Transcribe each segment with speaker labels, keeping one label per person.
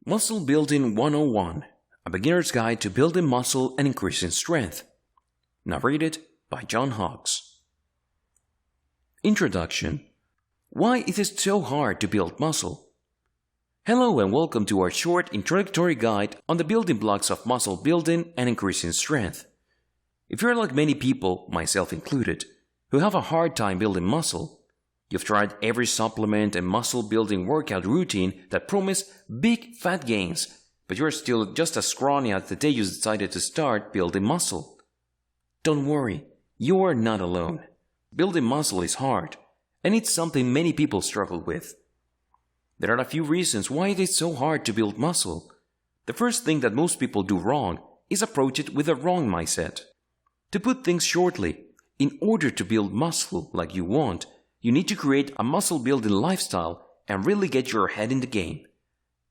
Speaker 1: Muscle Building 101, a beginner's guide to building muscle and increasing strength. Narrated by John Hawkes. Introduction. Why is it so hard to build muscle? Hello and welcome to our short introductory guide on the building blocks of muscle building and increasing strength. If you're like many people, myself included, who have a hard time building muscle, you've tried every supplement and muscle building workout routine that promise big fat gains, but you're still just as scrawny as the day you decided to start building muscle. Don't worry, you're not alone. Building muscle is hard, and it's something many people struggle with. There are a few reasons why it is so hard to build muscle. The first thing that most people do wrong is approach it with a wrong mindset. To put things shortly, in order to build muscle like you want, you need to create a muscle building lifestyle and really get your head in the game.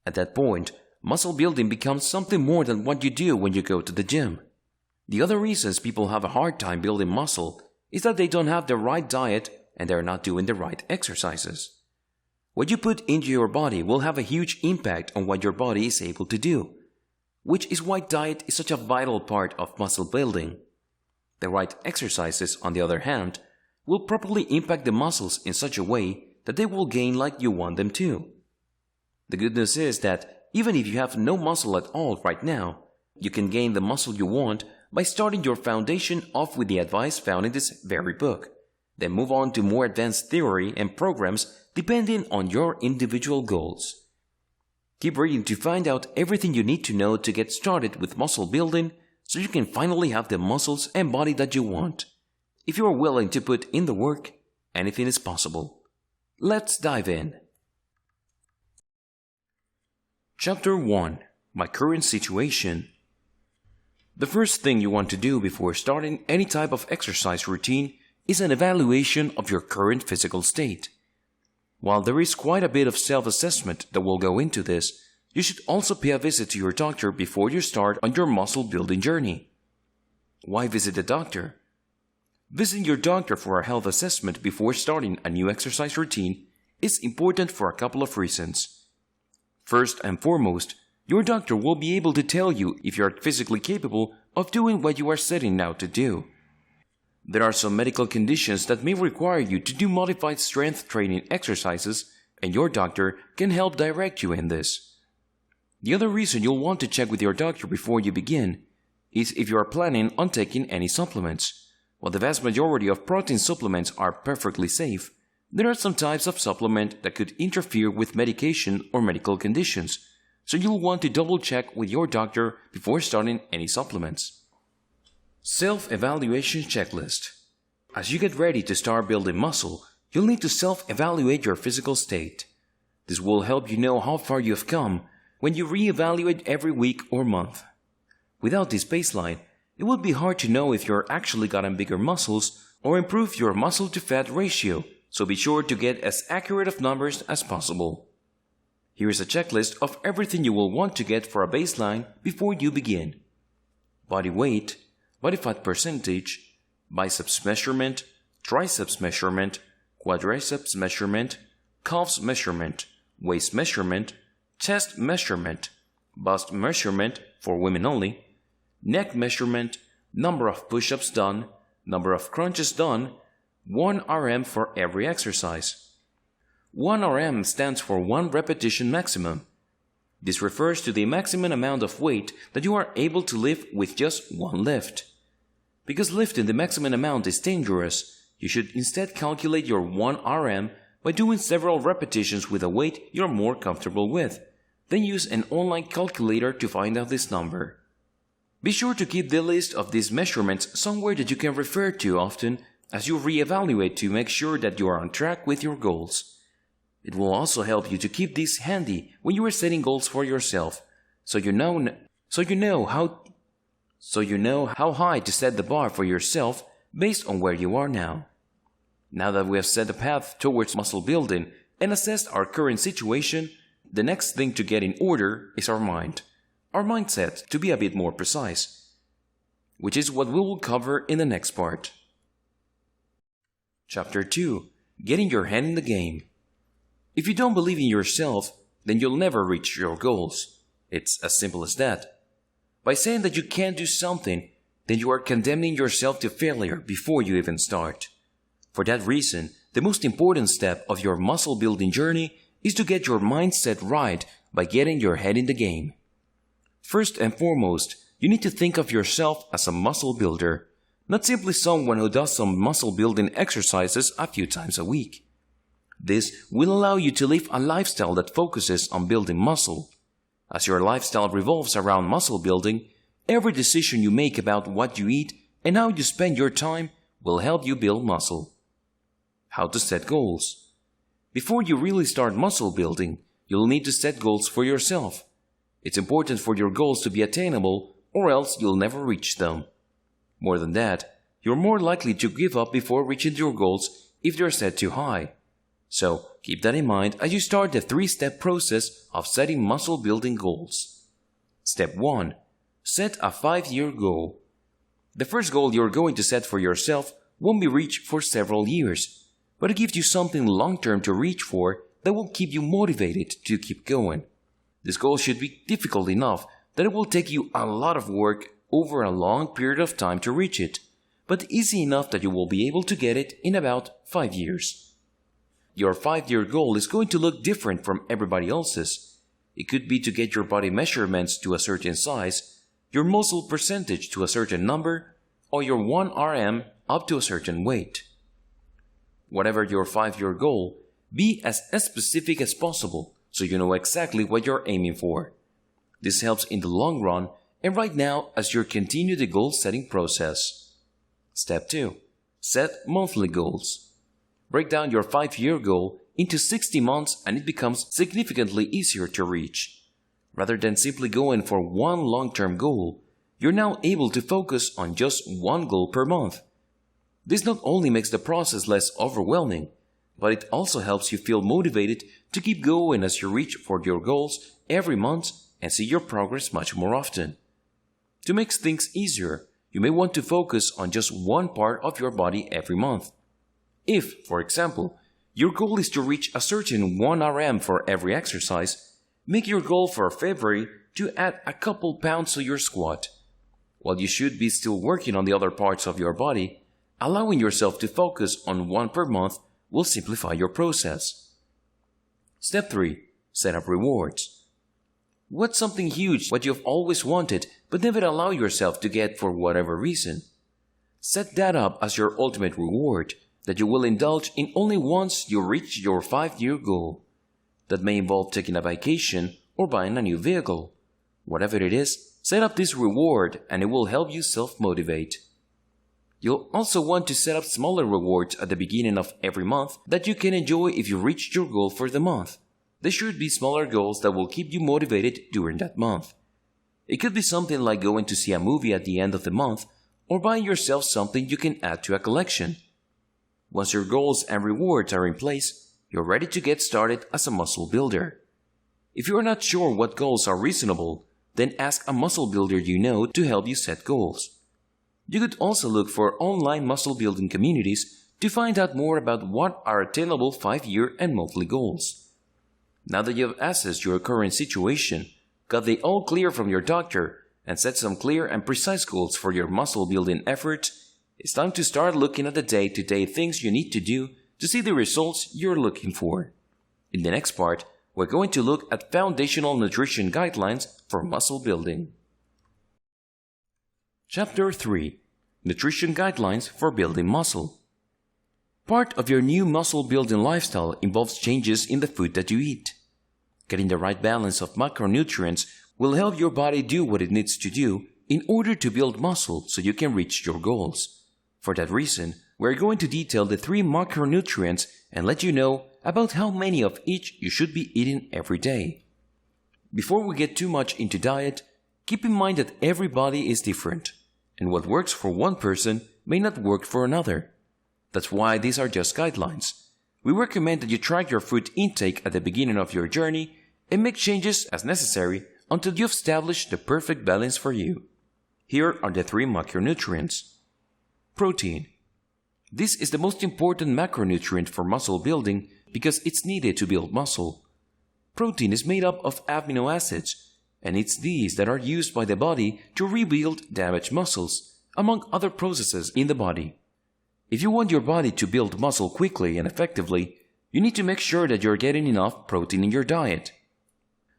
Speaker 1: At that point, muscle building becomes something more than what you do when you go to the gym. The other reasons people have a hard time building muscle is that they don't have the right diet and they're not doing the right exercises. What you put into your body will have a huge impact on what your body is able to do, which is why diet is such a vital part of muscle building. The right exercises, on the other hand, will properly impact the muscles in such a way that they will gain like you want them to. The good news is that even if you have no muscle at all right now, you can gain the muscle you want by starting your foundation off with the advice found in this very book. Then move on to more advanced theory and programs depending on your individual goals. Keep reading to find out everything you need to know to get started with muscle building so you can finally have the muscles and body that you want. If you are willing to put in the work, anything is possible. Let's dive in. Chapter 1. My current situation. The first thing you want to do before starting any type of exercise routine is an evaluation of your current physical state. While there is quite a bit of self-assessment that will go into this, you should also pay a visit to your doctor before you start on your muscle building journey. Why visit the doctor? Visiting your doctor for a health assessment before starting a new exercise routine is important for a couple of reasons. First and foremost, your doctor will be able to tell you if you are physically capable of doing what you are setting out to do. There are some medical conditions that may require you to do modified strength training exercises, and your doctor can help direct you in this. The other reason you'll want to check with your doctor before you begin is if you are planning on taking any supplements. While the vast majority of protein supplements are perfectly safe, there are some types of supplement that could interfere with medication or medical conditions, so you'll want to double check with your doctor before starting any supplements. Self-evaluation checklist. As you get ready to start building muscle, you'll need to self-evaluate your physical state. This will help you know how far you have come when you re-evaluate every week or month. Without this baseline, it would be hard to know if you're actually gotten bigger muscles or improved your muscle-to-fat ratio, so be sure to get as accurate of numbers as possible. Here is a checklist of everything you will want to get for a baseline before you begin. Body weight, body fat percentage, biceps measurement, triceps measurement, quadriceps measurement, calves measurement, waist measurement, chest measurement, bust measurement for women only, neck measurement, number of push-ups done, number of crunches done, 1 RM for every exercise. 1 RM stands for 1 repetition maximum. This refers to the maximum amount of weight that you are able to lift with just one lift. Because lifting the maximum amount is dangerous, you should instead calculate your 1 RM by doing several repetitions with a weight you're more comfortable with. Then use an online calculator to find out this number. Be sure to keep the list of these measurements somewhere that you can refer to often as you re-evaluate to make sure that you are on track with your goals. It will also help you to keep these handy when you are setting goals for yourself, so you know how high to set the bar for yourself based on where you are now. Now that we have set a path towards muscle building and assessed our current situation, the next thing to get in order is our mind. Our mindset, to be a bit more precise, which is what we will cover in the next part. Chapter 2. Getting your head in the game. If you don't believe in yourself, then you'll never reach your goals. It's as simple as that. By saying that you can't do something, then you are condemning yourself to failure before you even start. For that reason, the most important step of your muscle building journey is to get your mindset right by getting your head in the game. First and foremost, you need to think of yourself as a muscle builder, not simply someone who does some muscle building exercises a few times a week. This will allow you to live a lifestyle that focuses on building muscle. As your lifestyle revolves around muscle building, every decision you make about what you eat and how you spend your time will help you build muscle. How to set goals. Before you really start muscle building, you'll need to set goals for yourself. It's important for your goals to be attainable, or else you'll never reach them. More than that, you're more likely to give up before reaching your goals if they're set too high. So keep that in mind as you start the 3-step process of setting muscle building goals. Step 1. Set a 5-year goal. The first goal you're going to set for yourself won't be reached for several years, but it gives you something long-term to reach for that will keep you motivated to keep going. This goal should be difficult enough that it will take you a lot of work over a long period of time to reach it, but easy enough that you will be able to get it in about 5 years. Your 5-year goal is going to look different from everybody else's. It could be to get your body measurements to a certain size, your muscle percentage to a certain number, or your 1 RM up to a certain weight. Whatever your 5-year goal, be as specific as possible so you know exactly what you're aiming for. This helps in the long run and right now as you continue the goal-setting process. Step 2. Set monthly goals. Break down your 5-year goal into 60 months and it becomes significantly easier to reach. Rather than simply going for one long-term goal, you're now able to focus on just one goal per month. This not only makes the process less overwhelming, but it also helps you feel motivated to keep going as you reach for your goals every month and see your progress much more often. To make things easier, you may want to focus on just one part of your body every month. If, for example, your goal is to reach a certain 1 RM for every exercise, make your goal for February to add a couple pounds to your squat. While you should be still working on the other parts of your body, allowing yourself to focus on one per month will simplify your process. Step 3. Set up rewards. What's something huge what you've always wanted but never allow yourself to get for whatever reason? Set that up as your ultimate reward that you will indulge in only once you reach your 5-year goal. That may involve taking a vacation or buying a new vehicle. Whatever it is, set up this reward and it will help you self-motivate. You'll also want to set up smaller rewards at the beginning of every month that you can enjoy if you reached your goal for the month. There should be smaller goals that will keep you motivated during that month. It could be something like going to see a movie at the end of the month or buying yourself something you can add to a collection. Once your goals and rewards are in place, you're ready to get started as a muscle builder. If you are not sure what goals are reasonable, then ask a muscle builder you know to help you set goals. You could also look for online muscle building communities to find out more about what are attainable 5-year and monthly goals. Now that you have assessed your current situation, got the all clear from your doctor, and set some clear and precise goals for your muscle building efforts, it's time to start looking at the day-to-day things you need to do to see the results you're looking for. In the next part, we're going to look at foundational nutrition guidelines for muscle building. Chapter 3. Nutrition Guidelines for Building Muscle. Part of your new muscle building lifestyle involves changes in the food that you eat. Getting the right balance of macronutrients will help your body do what it needs to do in order to build muscle so you can reach your goals. For that reason, we're going to detail the 3 macronutrients and let you know about how many of each you should be eating every day. Before we get too much into diet, keep in mind that every body is different, and what works for one person may not work for another. That's why these are just guidelines. We recommend that you track your food intake at the beginning of your journey and make changes as necessary until you've established the perfect balance for you. Here are the 3 macronutrients. Protein. This is the most important macronutrient for muscle building because it's needed to build muscle. Protein is made up of amino acids, and it's these that are used by the body to rebuild damaged muscles, among other processes in the body. If you want your body to build muscle quickly and effectively, you need to make sure that you're getting enough protein in your diet.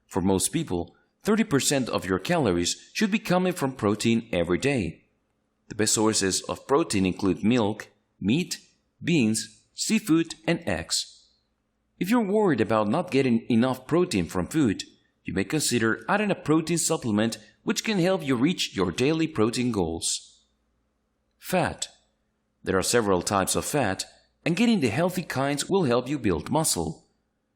Speaker 1: For most people, 30% of your calories should be coming from protein every day. The best sources of protein include milk, meat, beans, seafood, and eggs. If you're worried about not getting enough protein from food, you may consider adding a protein supplement which can help you reach your daily protein goals. Fat. There are several types of fat, and getting the healthy kinds will help you build muscle.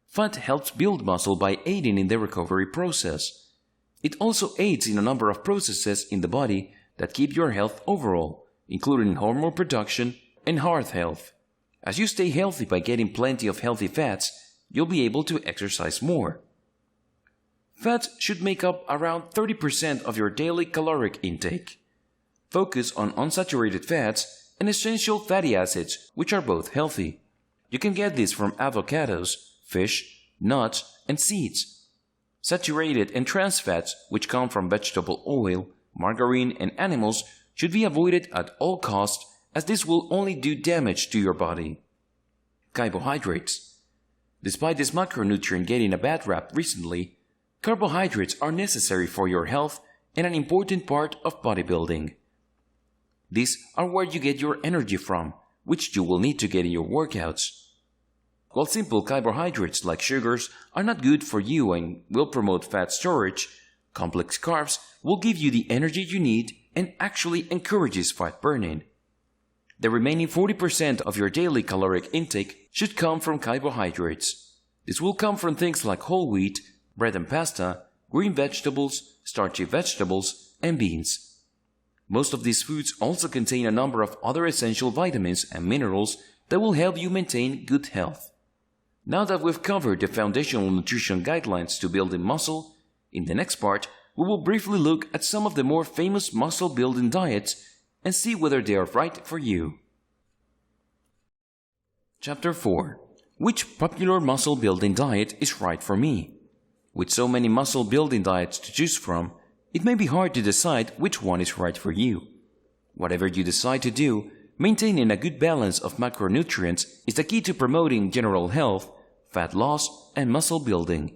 Speaker 1: Fat helps build muscle by aiding in the recovery process. It also aids in a number of processes in the body that keep your health overall, including hormone production and heart health. As you stay healthy by getting plenty of healthy fats, you'll be able to exercise more. Fats should make up around 30% of your daily caloric intake. Focus on unsaturated fats and essential fatty acids, which are both healthy. You can get these from avocados, fish, nuts, and seeds. Saturated and trans fats, which come from vegetable oil, margarine, and animals, should be avoided at all costs, as this will only do damage to your body. Carbohydrates. Despite this macronutrient getting a bad rap recently, carbohydrates are necessary for your health and an important part of bodybuilding. These are where you get your energy from, which you will need to get in your workouts. While simple carbohydrates like sugars are not good for you and will promote fat storage, complex carbs will give you the energy you need and actually encourages fat burning. The remaining 40% of your daily caloric intake should come from carbohydrates. This will come from things like whole wheat, bread and pasta, green vegetables, starchy vegetables, and beans. Most of these foods also contain a number of other essential vitamins and minerals that will help you maintain good health. Now that we've covered the foundational nutrition guidelines to building muscle, in the next part, we will briefly look at some of the more famous muscle-building diets and see whether they are right for you. Chapter 4. Which popular muscle-building diet is right for me? With so many muscle-building diets to choose from, it may be hard to decide which one is right for you. Whatever you decide to do, maintaining a good balance of macronutrients is the key to promoting general health, fat loss, and muscle building.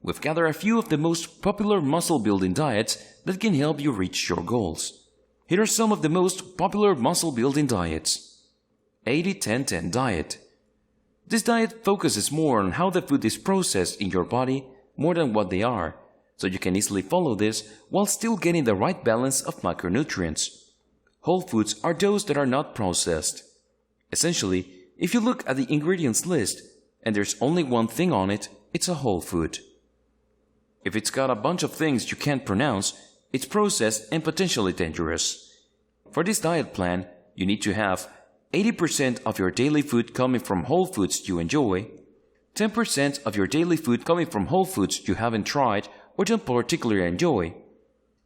Speaker 1: We've gathered a few of the most popular muscle-building diets that can help you reach your goals. Here are some of the most popular muscle-building diets. 80-10-10 diet. This diet focuses more on how the food is processed in your body more than what they are, so you can easily follow this while still getting the right balance of macronutrients. Whole foods are those that are not processed. Essentially, if you look at the ingredients list and there's only one thing on it, it's a whole food. If it's got a bunch of things you can't pronounce, it's processed and potentially dangerous. For this diet plan, you need to have 80% of your daily food coming from whole foods you enjoy, 10% of your daily food coming from whole foods you haven't tried or don't particularly enjoy,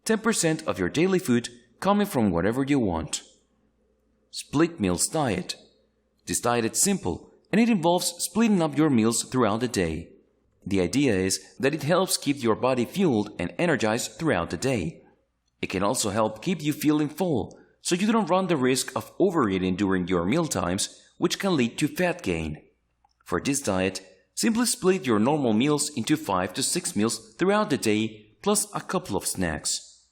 Speaker 1: 10% of your daily food coming from whatever you want. Split meals diet. This diet is simple and it involves splitting up your meals throughout the day. The idea is that it helps keep your body fueled and energized throughout the day. It can also help keep you feeling full, so you don't run the risk of overeating during your meal times, which can lead to fat gain. For this diet, simply split your normal meals into 5 to 6 meals throughout the day, plus a couple of snacks.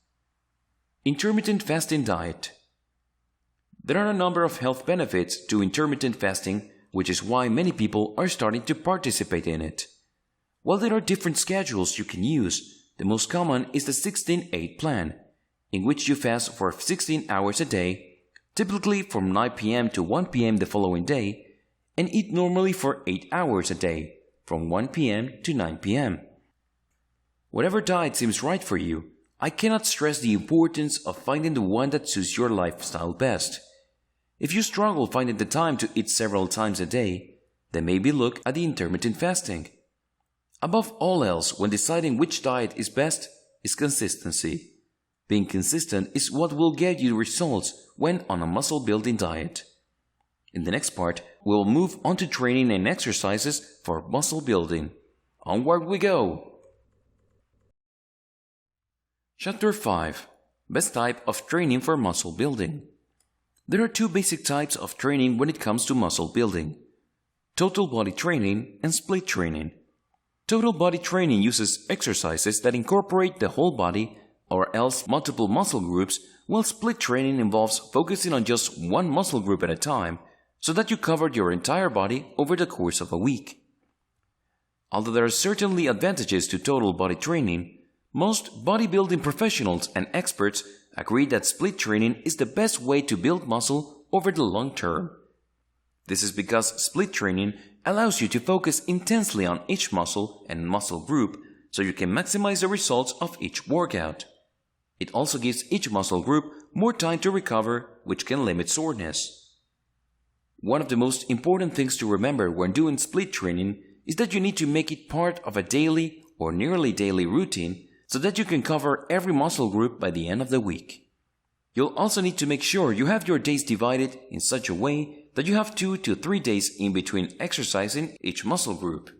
Speaker 1: Intermittent fasting diet. There are a number of health benefits to intermittent fasting, which is why many people are starting to participate in it. While there are different schedules you can use, the most common is the 16-8 plan, in which you fast for 16 hours a day, typically from 9 p.m. to 1 p.m. the following day, and eat normally for 8 hours a day, from 1 p.m. to 9 p.m. Whatever diet seems right for you, I cannot stress the importance of finding the one that suits your lifestyle best. If you struggle finding the time to eat several times a day, then maybe look at the intermittent fasting. Above all else, when deciding which diet is best, is consistency. Being consistent is what will get you results when on a muscle-building diet. In the next part, we will move on to training and exercises for muscle building. Onward we go! Chapter 5. Best type of training for muscle building. There are two basic types of training when it comes to muscle building: total body training and split training. Total body training uses exercises that incorporate the whole body or else multiple muscle groups, while split training involves focusing on just one muscle group at a time so that you cover your entire body over the course of a week. Although there are certainly advantages to total body training, most bodybuilding professionals and experts agree that split training is the best way to build muscle over the long term. This is because split training allows you to focus intensely on each muscle and muscle group so you can maximize the results of each workout. It also gives each muscle group more time to recover, which can limit soreness. One of the most important things to remember when doing split training is that you need to make it part of a daily or nearly daily routine so that you can cover every muscle group by the end of the week. You'll also need to make sure you have your days divided in such a way that you have 2 to 3 days in between exercising each muscle group.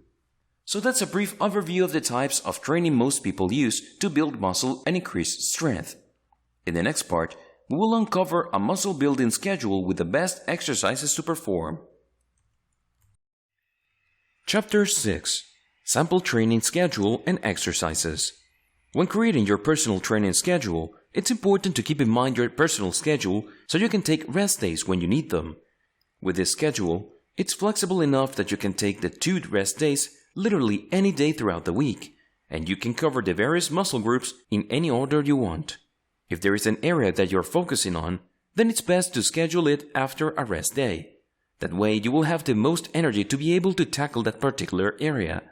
Speaker 1: So that's a brief overview of the types of training most people use to build muscle and increase strength. In the next part, we will uncover a muscle building schedule with the best exercises to perform. Chapter 6. Sample training schedule and exercises. When creating your personal training schedule, it's important to keep in mind your personal schedule so you can take rest days when you need them. With this schedule, it's flexible enough that you can take the 2 rest days literally any day throughout the week, and you can cover the various muscle groups in any order you want. If there is an area that you're focusing on, then it's best to schedule it after a rest day. That way you will have the most energy to be able to tackle that particular area.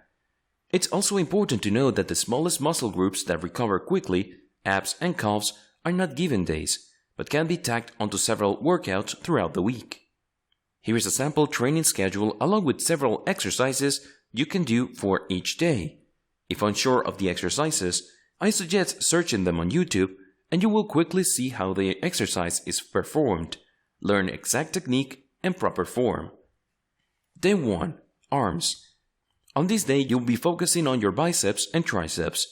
Speaker 1: It's also important to know that the smallest muscle groups that recover quickly, abs and calves, are not given days, but can be tacked onto several workouts throughout the week. Here is a sample training schedule along with several exercises you can do for each day. If unsure of the exercises, I suggest searching them on YouTube and you will quickly see how the exercise is performed, learn exact technique and proper form. Day 1. Arms. On this day, you'll be focusing on your biceps and triceps.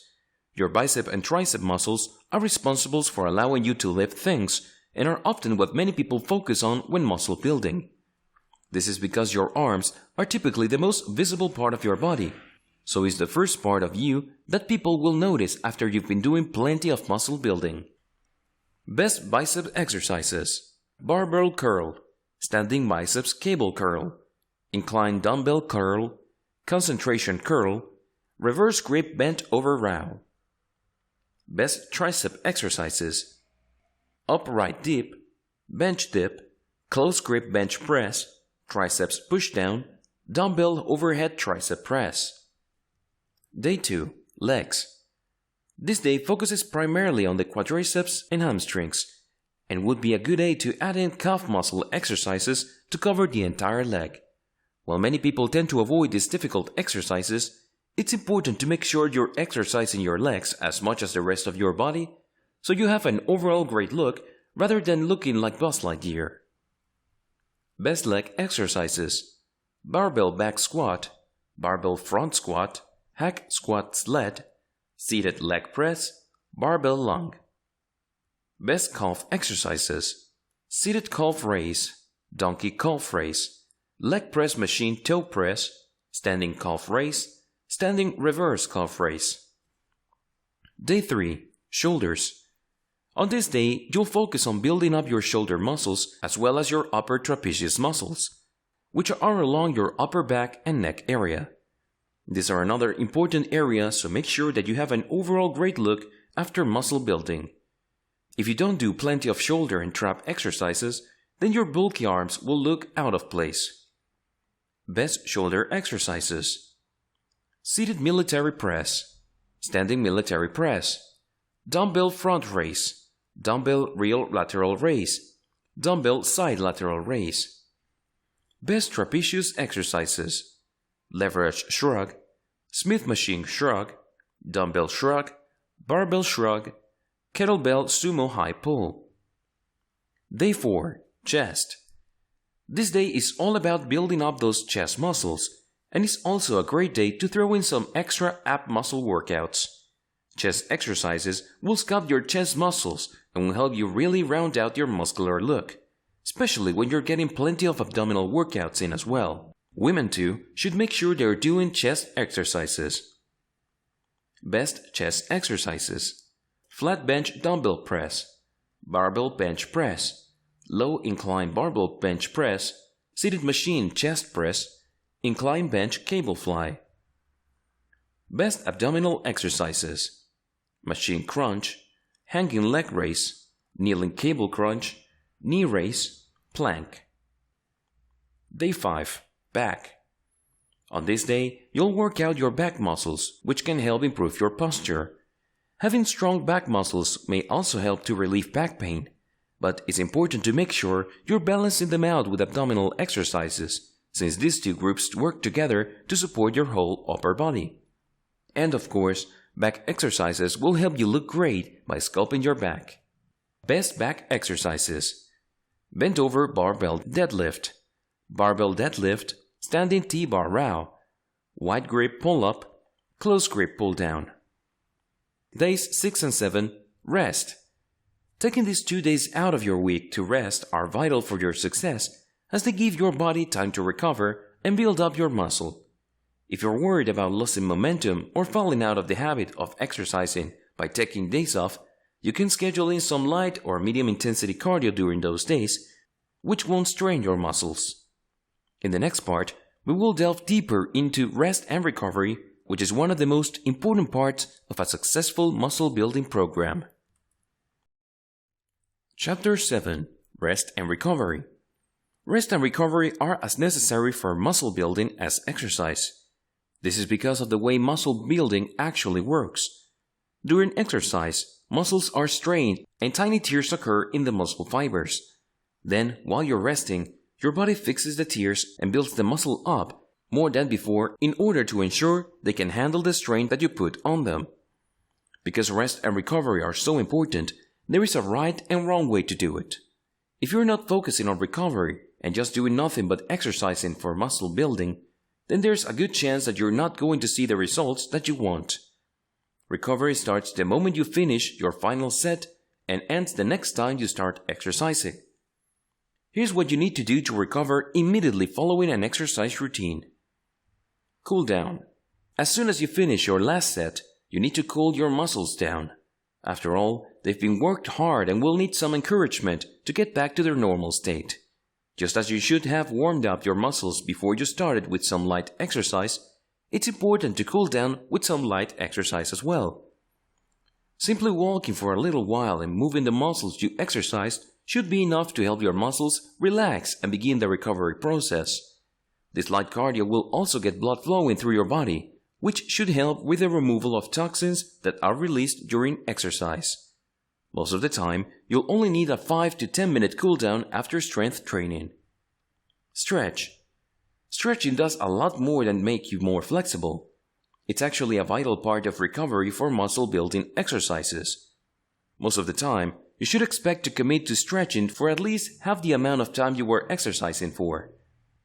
Speaker 1: Your bicep and tricep muscles are responsible for allowing you to lift things and are often what many people focus on when muscle building. This is because your arms are typically the most visible part of your body, so it's the first part of you that people will notice after you've been doing plenty of muscle building. Best bicep exercises: barbell curl, standing biceps cable curl, inclined dumbbell curl, concentration curl, reverse grip bent over row. Best tricep exercises: upright dip, bench dip, close grip bench press, triceps push down, dumbbell overhead tricep press. Day 2. Legs. This day focuses primarily on the quadriceps and hamstrings, and would be a good day to add in calf muscle exercises to cover the entire leg. While many people tend to avoid these difficult exercises, it's important to make sure you're exercising your legs as much as the rest of your body, so you have an overall great look rather than looking like Buzz Lightyear. Best leg exercises: barbell back squat, barbell front squat, hack squat sled, seated leg press, barbell lung. Best calf exercises: seated calf raise, donkey calf raise, leg press machine toe press, standing calf raise, standing reverse calf raise. Day 3. Shoulders. On this day, you'll focus on building up your shoulder muscles as well as your upper trapezius muscles, which are along your upper back and neck area. These are another important area, so make sure that you have an overall great look after muscle building. If you don't do plenty of shoulder and trap exercises, then your bulky arms will look out of place. Best shoulder exercises: seated military press, standing military press, dumbbell front raise, dumbbell real lateral raise, dumbbell side lateral raise. Best trapezius exercises: leverage shrug, Smith machine shrug, dumbbell shrug, barbell shrug, kettlebell sumo high pull. Day 4. Chest. This day is all about building up those chest muscles, and it's also a great day to throw in some extra ab muscle workouts. Chest exercises will sculpt your chest muscles and will help you really round out your muscular look, especially when you're getting plenty of abdominal workouts in as well. Women too should make sure they're doing chest exercises. Best chest exercises: flat bench dumbbell press, barbell bench press, low incline barbell bench press, seated machine chest press, incline bench cable fly. Best abdominal exercises: machine crunch, hanging leg raise, kneeling cable crunch, knee raise, plank. Day 5. Back. On this day, you'll work out your back muscles, which can help improve your posture. Having strong back muscles may also help to relieve back pain, but it's important to make sure you're balancing them out with abdominal exercises, since these two groups work together to support your whole upper body. And of course, back exercises will help you look great by sculpting your back. Best back exercises: bent over barbell deadlift, barbell deadlift, standing T-bar row, wide grip pull-up, close grip pull-down. Days 6 and 7, rest. Taking these 2 days out of your week to rest are vital for your success, as they give your body time to recover and build up your muscle. If you're worried about losing momentum or falling out of the habit of exercising by taking days off, you can schedule in some light or medium intensity cardio during those days, which won't strain your muscles. In the next part, we will delve deeper into rest and recovery, which is one of the most important parts of a successful muscle building program. Chapter 7: Rest and Recovery. Rest and recovery are as necessary for muscle building as exercise. This is because of the way muscle building actually works. During exercise, muscles are strained and tiny tears occur in the muscle fibers. Then, while you're resting, your body fixes the tears and builds the muscle up more than before in order to ensure they can handle the strain that you put on them. Because rest and recovery are so important, there is a right and wrong way to do it. If you're not focusing on recovery and just doing nothing but exercising for muscle building, then there's a good chance that you're not going to see the results that you want. Recovery starts the moment you finish your final set and ends the next time you start exercising. Here's what you need to do to recover immediately following an exercise routine. Cool down. As soon as you finish your last set, you need to cool your muscles down. After all, they've been worked hard and will need some encouragement to get back to their normal state. Just as you should have warmed up your muscles before you started with some light exercise, it's important to cool down with some light exercise as well. Simply walking for a little while and moving the muscles you exercised should be enough to help your muscles relax and begin the recovery process. This light cardio will also get blood flowing through your body, which should help with the removal of toxins that are released during exercise. Most of the time, you'll only need a 5 to 10 minute cool down after strength training. Stretch. Stretching does a lot more than make you more flexible. It's actually a vital part of recovery for muscle building exercises. Most of the time, you should expect to commit to stretching for at least half the amount of time you were exercising for.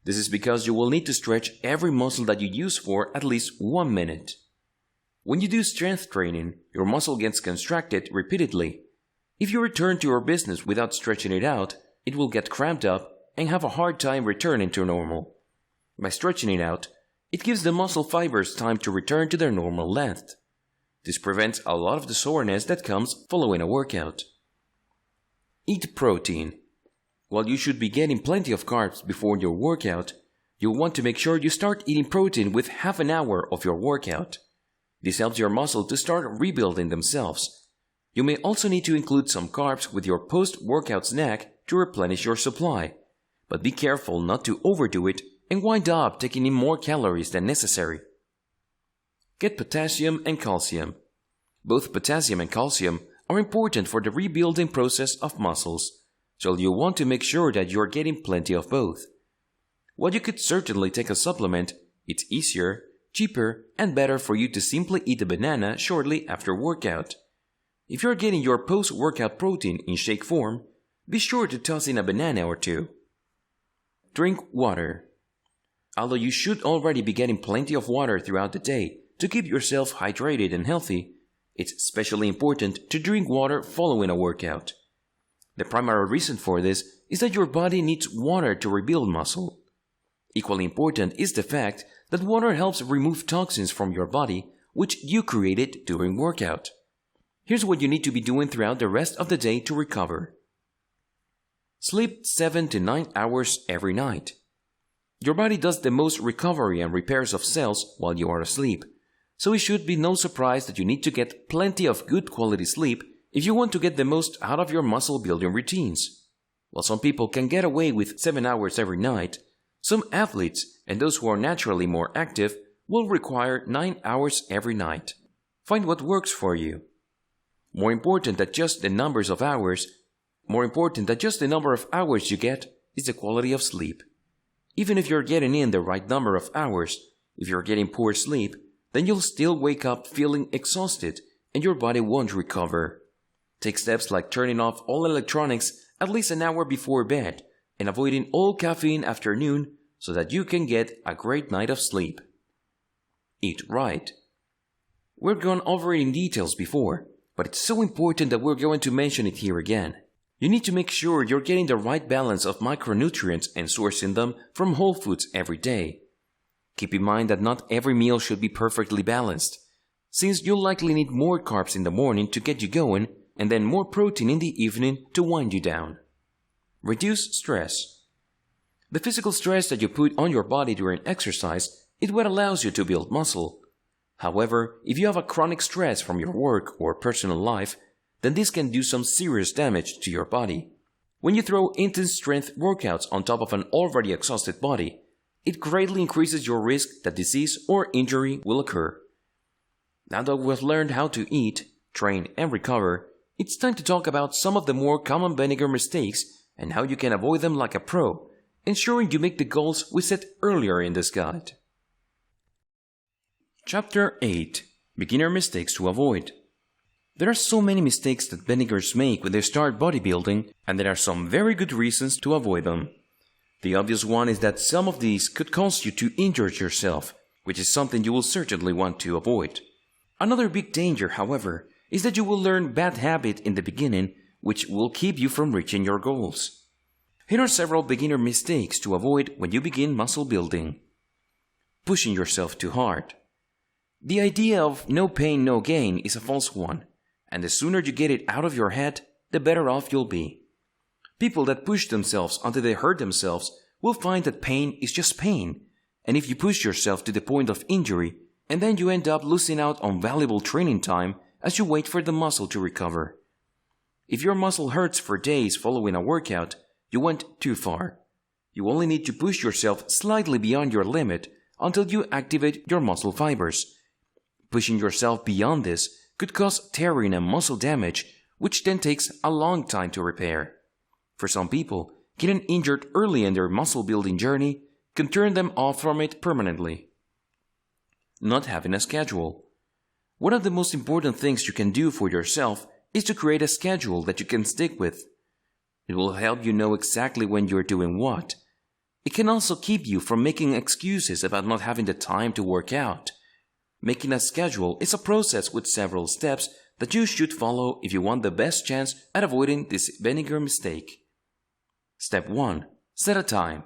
Speaker 1: This is because you will need to stretch every muscle that you use for at least 1 minute. When you do strength training, your muscle gets contracted repeatedly. If you return to your business without stretching it out, it will get cramped up and have a hard time returning to normal. By stretching it out, it gives the muscle fibers time to return to their normal length. This prevents a lot of the soreness that comes following a workout. Eat protein. While you should be getting plenty of carbs before your workout, you'll want to make sure you start eating protein with half an hour of your workout. This helps your muscle to start rebuilding themselves. You may also need to include some carbs with your post-workout snack to replenish your supply, but be careful not to overdo it and wind up taking in more calories than necessary. Get potassium and calcium. Both potassium and calcium are important for the rebuilding process of muscles, so you'll want to make sure that you're getting plenty of both. While you could certainly take a supplement, it's easier, cheaper, and better for you to simply eat a banana shortly after workout. If you're getting your post-workout protein in shake form, be sure to toss in a banana or two. Drink water. Although you should already be getting plenty of water throughout the day to keep yourself hydrated and healthy, It's especially important to drink water following a workout. The primary reason for this is that your body needs water to rebuild muscle. Equally important is the fact that water helps remove toxins from your body which you created during workout. Here's what you need to be doing throughout the rest of the day to recover. Sleep 7 to 9 hours every night. Your body does the most recovery and repairs of cells while you are asleep, so it should be no surprise that you need to get plenty of good quality sleep if you want to get the most out of your muscle building routines. While some people can get away with 7 hours every night, some athletes and those who are naturally more active will require 9 hours every night. Find what works for you. More important than just the number of hours you get is the quality of sleep. Even if you're getting in the right number of hours, if you're getting poor sleep, then you'll still wake up feeling exhausted and your body won't recover. Take steps like turning off all electronics at least an hour before bed and avoiding all caffeine after noon so that you can get a great night of sleep. Eat right. We've gone over it in details before, but it's so important that we're going to mention it here again. You need to make sure you're getting the right balance of micronutrients and sourcing them from whole foods every day. Keep in mind that not every meal should be perfectly balanced, since you'll likely need more carbs in the morning to get you going and then more protein in the evening to wind you down. Reduce stress. The physical stress that you put on your body during exercise is what allows you to build muscle. However, if you have a chronic stress from your work or personal life, then this can do some serious damage to your body. When you throw intense strength workouts on top of an already exhausted body, it greatly increases your risk that disease or injury will occur. Now that we've learned how to eat, train, and recover, it's time to talk about some of the more common beginner mistakes and how you can avoid them like a pro, ensuring you make the goals we set earlier in this guide. Chapter 8. Beginner Mistakes to Avoid. There are so many mistakes that beginners make when they start bodybuilding, and there are some very good reasons to avoid them. The obvious one is that some of these could cause you to injure yourself, which is something you will certainly want to avoid. Another big danger, however, is that you will learn bad habits in the beginning, which will keep you from reaching your goals. Here are several beginner mistakes to avoid when you begin muscle building. Pushing yourself too hard. The idea of no pain, no gain is a false one, and the sooner you get it out of your head, the better off you'll be. People that push themselves until they hurt themselves will find that pain is just pain, and if you push yourself to the point of injury, and then you end up losing out on valuable training time as you wait for the muscle to recover. If your muscle hurts for days following a workout, you went too far. You only need to push yourself slightly beyond your limit until you activate your muscle fibers. Pushing yourself beyond this could cause tearing and muscle damage, which then takes a long time to repair. For some people, getting injured early in their muscle building journey can turn them off from it permanently. Not having a schedule. One of the most important things you can do for yourself is to create a schedule that you can stick with. It will help you know exactly when you're doing what. It can also keep you from making excuses about not having the time to work out. Making a schedule is a process with several steps that you should follow if you want the best chance at avoiding this beginner mistake. Step 1. Set a time.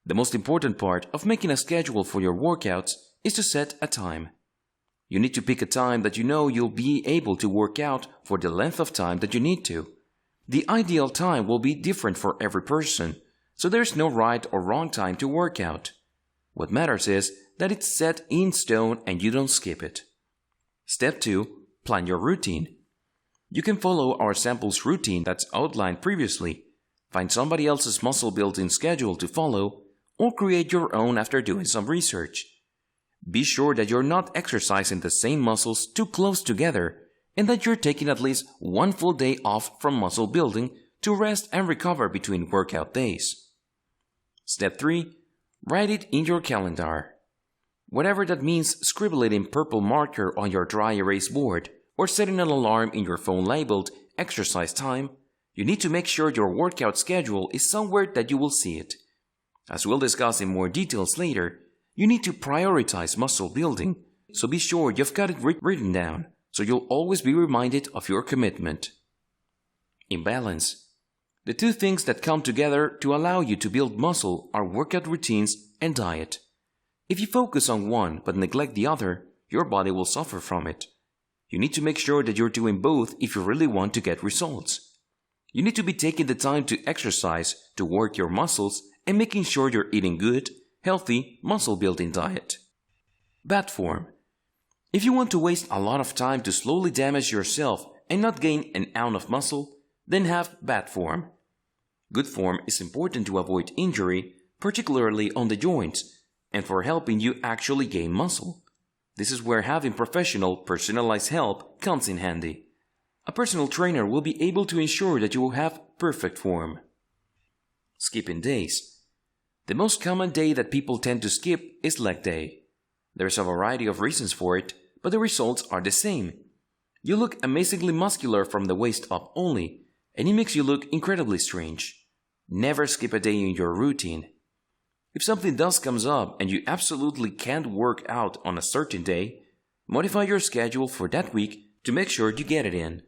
Speaker 1: The most important part of making a schedule for your workouts is to set a time. You need to pick a time that you know you'll be able to work out for the length of time that you need to. The ideal time will be different for every person, so there's no right or wrong time to work out. What matters is that it's set in stone and you don't skip it. Step 2. Plan your routine. You can follow our samples routine that's outlined previously, find somebody else's muscle building schedule to follow, or create your own after doing some research. Be sure that you're not exercising the same muscles too close together and that you're taking at least one full day off from muscle building to rest and recover between workout days. Step 3. Write it in your calendar. Whatever that means, scribble it in purple marker on your dry erase board or setting an alarm in your phone labeled exercise time. You need to make sure your workout schedule is somewhere that you will see it. As we'll discuss in more details later, you need to prioritize muscle building, so be sure you've got it written down. so you'll always be reminded of your commitment. Imbalance. The two things that come together to allow you to build muscle are workout routines and diet. If you focus on one but neglect the other, your body will suffer from it. You need to make sure that you're doing both if you really want to get results. You need to be taking the time to exercise, to work your muscles, and making sure you're eating good, healthy, muscle-building diet. Bad form. If you want to waste a lot of time to slowly damage yourself and not gain an ounce of muscle, then have bad form. Good form is important to avoid injury, particularly on the joints, and for helping you actually gain muscle. This is where having professional, personalized help comes in handy. A personal trainer will be able to ensure that you will have perfect form. Skipping days. The most common day that people tend to skip is leg day. There's a variety of reasons for it, but the results are the same. You look amazingly muscular from the waist up only, and it makes you look incredibly strange. Never skip a day in your routine. If something does comes up and you absolutely can't work out on a certain day, modify your schedule for that week to make sure you get it in.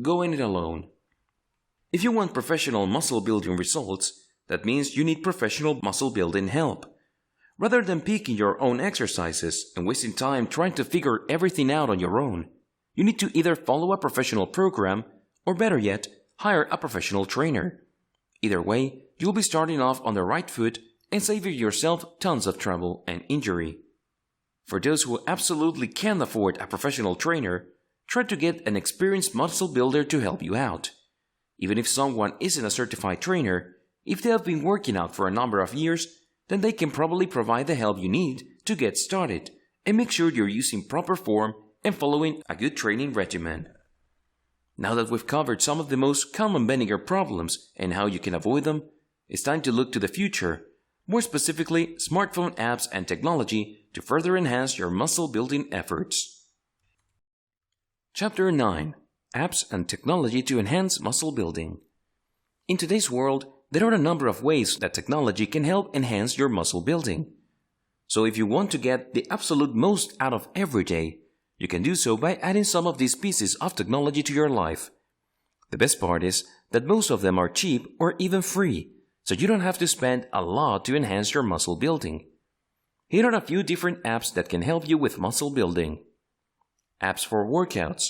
Speaker 1: Going it alone. If you want professional muscle building results, that means you need professional muscle building help. Rather than picking your own exercises and wasting time trying to figure everything out on your own, you need to either follow a professional program or better yet, hire a professional trainer. Either way, you'll be starting off on the right foot and saving yourself tons of trouble and injury. For those who absolutely can't afford a professional trainer, try to get an experienced muscle builder to help you out. Even if someone isn't a certified trainer, if they have been working out for a number of years, then they can probably provide the help you need to get started and make sure you're using proper form and following a good training regimen. Now that we've covered some of the most common bending problems and how you can avoid them, it's time to look to the future, more specifically smartphone apps and technology to further enhance your muscle building efforts. Chapter 9. Apps and Technology to Enhance Muscle Building. In today's world, there are a number of ways that technology can help enhance your muscle building. So if you want to get the absolute most out of every day, you can do so by adding some of these pieces of technology to your life. The best part is that most of them are cheap or even free, so you don't have to spend a lot to enhance your muscle building. Here are a few different apps that can help you with muscle building. Apps for workouts.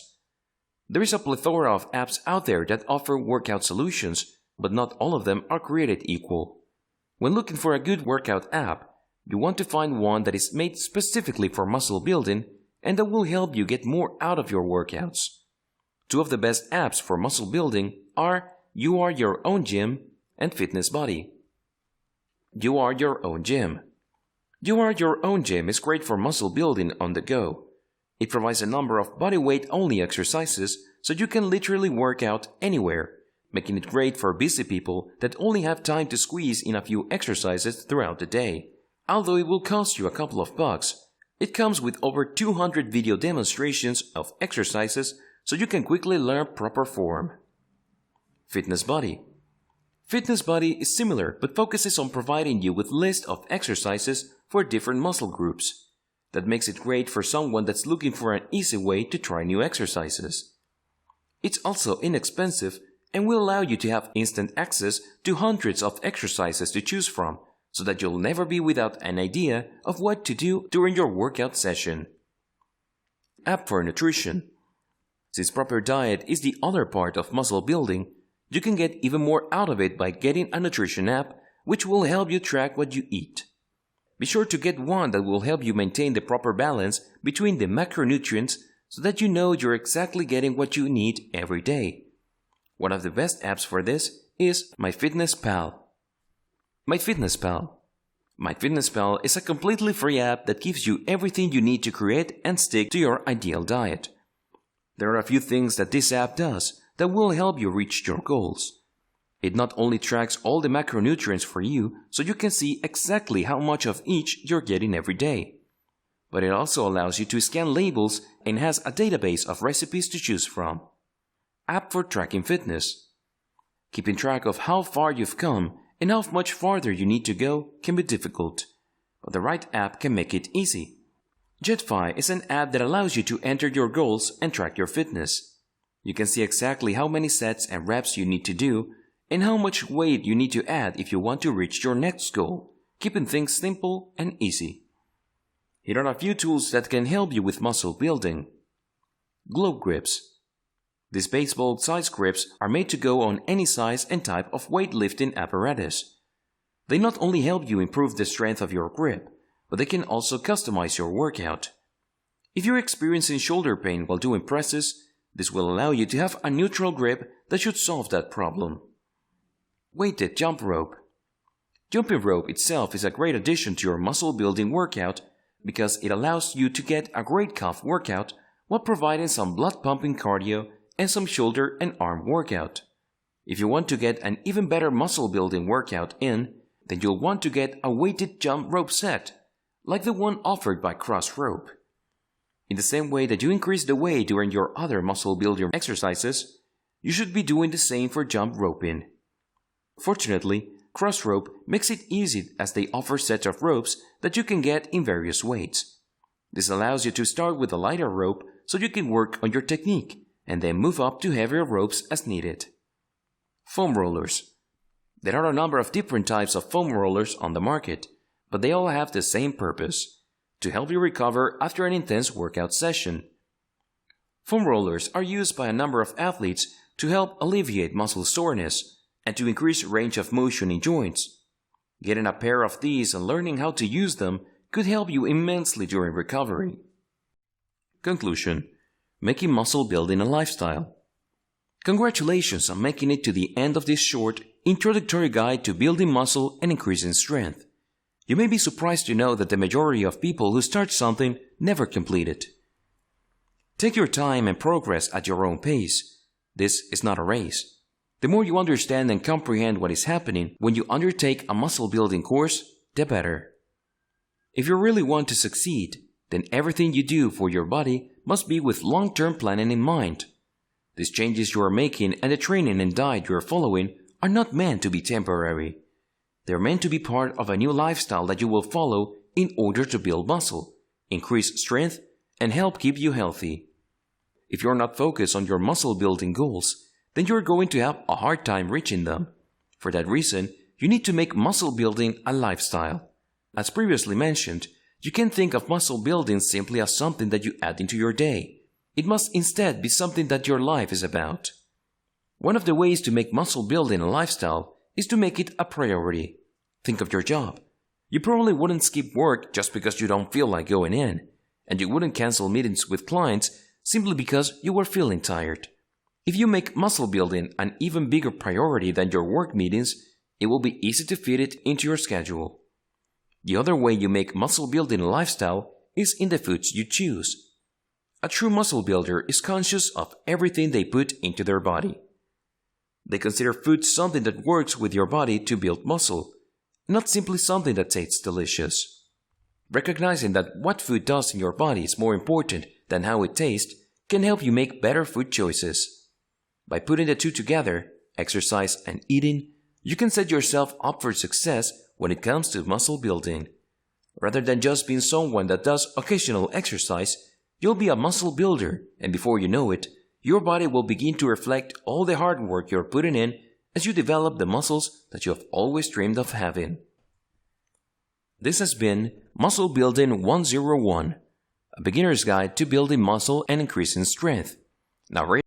Speaker 1: There is a plethora of apps out there that offer workout solutions, but not all of them are created equal. When looking for a good workout app, you want to find one that is made specifically for muscle building and that will help you get more out of your workouts. Two of the best apps for muscle building are You Are Your Own Gym and Fitness Buddy. You Are Your Own Gym. You Are Your Own Gym is great for muscle building on the go. It provides a number of bodyweight-only exercises so you can literally work out anywhere, making it great for busy people that only have time to squeeze in a few exercises throughout the day. Although it will cost you a couple of bucks, it comes with over 200 video demonstrations of exercises so you can quickly learn proper form. Fitness Buddy. Fitness Buddy is similar but focuses on providing you with lists of exercises for different muscle groups. That makes it great for someone that's looking for an easy way to try new exercises. It's also inexpensive and will allow you to have instant access to hundreds of exercises to choose from, so that you'll never be without an idea of what to do during your workout session. App for Nutrition. Since proper diet is the other part of muscle building, you can get even more out of it by getting a nutrition app which will help you track what you eat. Be sure to get one that will help you maintain the proper balance between the macronutrients so that you know you're exactly getting what you need every day. One of the best apps for this is MyFitnessPal. MyFitnessPal. MyFitnessPal is a completely free app that gives you everything you need to create and stick to your ideal diet. There are a few things that this app does that will help you reach your goals. It not only tracks all the macronutrients for you so you can see exactly how much of each you're getting every day, but it also allows you to scan labels and has a database of recipes to choose from. App for Tracking Fitness. Keeping track of how far you've come and how much farther you need to go can be difficult, but the right app can make it easy. Jetfi is an app that allows you to enter your goals and track your fitness. You can see exactly how many sets and reps you need to do and how much weight you need to add if you want to reach your next goal, keeping things simple and easy. Here are a few tools that can help you with muscle building. Globe grips. These baseball-sized grips are made to go on any size and type of weightlifting apparatus. They not only help you improve the strength of your grip, but they can also customize your workout. If you're experiencing shoulder pain while doing presses, this will allow you to have a neutral grip that should solve that problem. Weighted jump rope. Jumping rope itself is a great addition to your muscle building workout because it allows you to get a great calf workout while providing some blood pumping cardio and some shoulder and arm workout. If you want to get an even better muscle building workout in, then you'll want to get a weighted jump rope set, like the one offered by Crossrope. In the same way that you increase the weight during your other muscle building exercises, you should be doing the same for jump roping. Fortunately, Crossrope makes it easy as they offer sets of ropes that you can get in various weights. This allows you to start with a lighter rope so you can work on your technique and then move up to heavier ropes as needed. Foam rollers. There are a number of different types of foam rollers on the market, but they all have the same purpose: to help you recover after an intense workout session. Foam rollers are used by a number of athletes to help alleviate muscle soreness and to increase range of motion in joints. Getting a pair of these and learning how to use them could help you immensely during recovery. Conclusion: making muscle building a lifestyle. Congratulations on making it to the end of this short introductory guide to building muscle and increasing strength. You may be surprised to know that the majority of people who start something never complete it. Take your time and progress at your own pace. This is not a race. The more you understand and comprehend what is happening when you undertake a muscle building course, the better. If you really want to succeed, then everything you do for your body must be with long-term planning in mind. These changes you are making and the training and diet you are following are not meant to be temporary. They are meant to be part of a new lifestyle that you will follow in order to build muscle, increase strength, and help keep you healthy. If you're not focused on your muscle building goals, then you're going to have a hard time reaching them. For that reason, you need to make muscle building a lifestyle. As previously mentioned, you can't think of muscle building simply as something that you add into your day. It must instead be something that your life is about. One of the ways to make muscle building a lifestyle is to make it a priority. Think of your job. You probably wouldn't skip work just because you don't feel like going in, and you wouldn't cancel meetings with clients simply because you were feeling tired. If you make muscle building an even bigger priority than your work meetings, it will be easy to fit it into your schedule. The other way you make muscle building a lifestyle is in the foods you choose. A true muscle builder is conscious of everything they put into their body. They consider food something that works with your body to build muscle, not simply something that tastes delicious. Recognizing that what food does in your body is more important than how it tastes can help you make better food choices. By putting the two together, exercise and eating, you can set yourself up for success when it comes to muscle building. Rather than just being someone that does occasional exercise, you'll be a muscle builder, and before you know it, your body will begin to reflect all the hard work you're putting in as you develop the muscles that you have always dreamed of having. This has been Muscle Building 101, a beginner's guide to building muscle and increasing strength. Now,